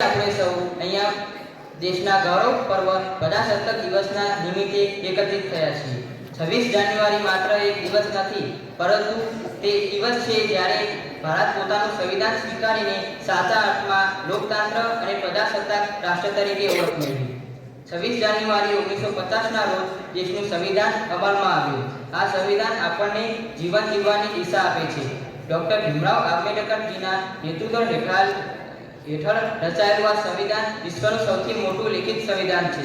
આપણે સૌ અહીંયા દેશના ગૌરવ પર્વ પ્રજાસત્તાક દિવસના નિમિત્તે એકત્રિત થયા છીએ। 26 જાન્યુઆરી માત્ર એક દિવસ નથી, પરંતુ તે દિવસ છે જ્યારે ભારત પોતાનું સંવિધાન સ્વીકારીને સાચા અર્થમાં લોકતંત્ર અને પ્રજાસત્તાક રાષ્ટ્ર તરીકે ઓળખ મેળવી। 26 જાન્યુઆરી 1950ના રોજ દેશનું સંવિધાન અમલમાં આવ્યું। આ સંવિધાન આપણને જીવન જીવવાની દિશા આપે છે। ડોક્ટર ભીમરાવ આંબેડકરજીના નેતૃત્વ હેઠળ રચાયેલું આ સંવિધાન વિશ્વનું સૌથી મોટું લિખિત સંવિધાન છે।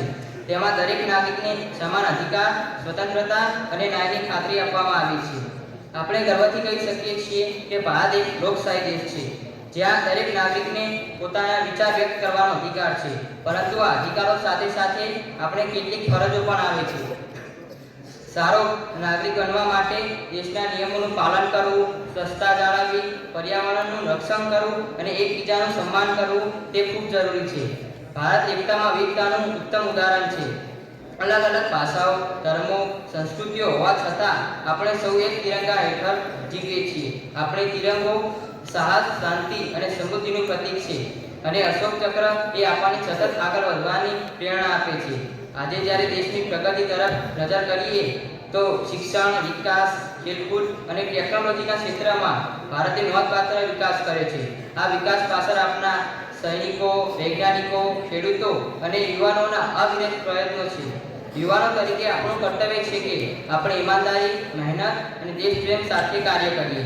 તેમાં દરેક નાગરિકને સમાન અધિકાર, સ્વતંત્રતા અને ન્યાયની ખાતરી આપવામાં આવી છે। આપણે ગર્વથી કહી શકીએ છીએ કે ભારત એક લોકશાહી દેશ છે, જ્યાં દરેક નાગરિકને પોતાના વિચાર વ્યક્ત કરવાનો અધિકાર છે, પરંતુ આ અધિકારો સાથે સાથે આપણે કેટલીક ફરજો પણ આવે છે। સારો નાગરિક બનવા માટે દેશના નિયમોનું પાલન કરવું, સ્વચ્છતા જાળવવી, પર્યાવરણનું રક્ષણ કરવું અને એકબીજાનું સન્માન કરવું તે ખૂબ જરૂરી છે। ભારત એકતામાં વિવિધતાનું ઉત્તમ ઉદાહરણ છે। અલગ અલગ ભાષાઓ, ધર્મો, સંસ્કૃતિઓ હોવા છતાં આપણે સૌ એક તિરંગા હેઠળ જીવીએ છીએ। આપણે તિરંગો સાહસ, શાંતિ અને સમૃદ્ધિનું પ્રતીક છે અને અશોક ચક્ર એ આપણને સતત આગળ વધવાની પ્રેરણા આપે છે। આજે જ્યારે દેશની પ્રગતિ તરફ નજર કરીએ તો શિક્ષણ, વિકાસ, ખેલકૂદ અને ટેકનોલોજીના ક્ષેત્રમાં ભારતે નોંધપાત્ર વિકાસ કર્યો છે। આ વિકાસ પાછળ આપણા સૈનિકો, વૈજ્ઞાનિકો, ખેડૂતો અને યુવાનોના અવિરત પ્રયત્નો છે। યુવાનો તરીકે આપણું કર્તવ્ય છે કે આપણે ઈમાનદારી, મહેનત અને દેશપ્રેમ સાથે કાર્ય કરીએ।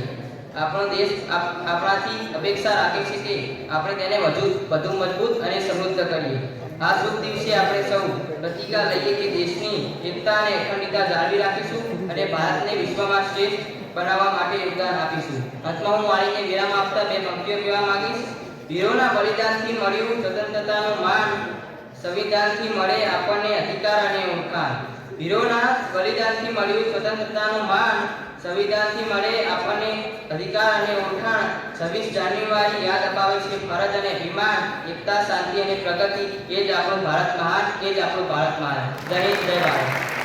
આપણો દેશ આપણાથી અપેક્ષા રાખે છે કે આપણે તેને વધુ મજબૂત અને સમૃદ્ધ કરીએ। આ શુભ દિવસે આપણે સૌ પ્રતિજ્ઞા લઈએ કે દેશની એકતા અને અખંડિતતા જાળવી રાખીશું અને ભારતને વિશ્વમાં શ્રેષ્ઠ બનાવવા માટે યોગદાન આપીશું। અંતમાં હું વાણીને વિરામ આપતા બે પંક્તિઓ કહેવા માંગીશ। વીરોના બલિદાનથી મળ્યું સ્વતંત્રતાનું માન, સંવિધાનથી મળે આપણને અધિકાર અને ઓળખાણ। વીરોના બલિદાનથી મળ્યું સ્વતંત્રતાનું માન, સંવિધાનથી મળે આપણને અધિકાર અને ઓળખાણ। 26 જાન્યુઆરી યાદ અપાવે છે ફરજ અને અભિમાન, એકતા, શાંતિ અને પ્રગતિ। એ જ આપણું ભારત મહાન, એ જ આપણું ભારત મહાન। જય હિન્દ, જય ભારત।